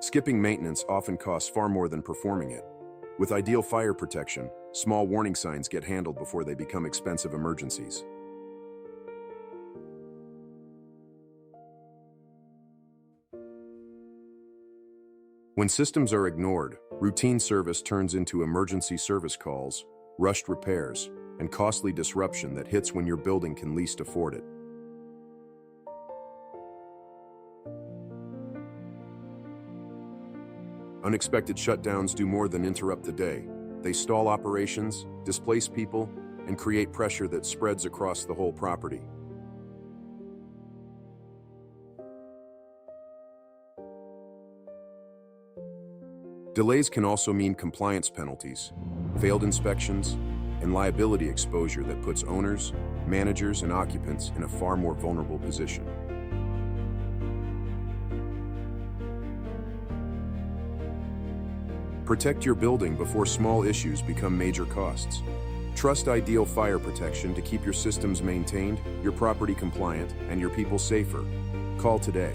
Skipping maintenance often costs far more than performing it. With ideal fire protection, small warning signs get handled before they become expensive emergencies. When systems are ignored, routine service turns into emergency service calls, rushed repairs, and costly disruption that hits when your building can least afford it. Unexpected shutdowns do more than interrupt the day. They stall operations, displace people, and create pressure that spreads across the whole property. Delays can also mean compliance penalties, failed inspections, and liability exposure that puts owners, managers, and occupants in a far more vulnerable position. Protect your building before small issues become major costs. Trust Ideal Fire Protection to keep your systems maintained, your property compliant, and your people safer. Call today.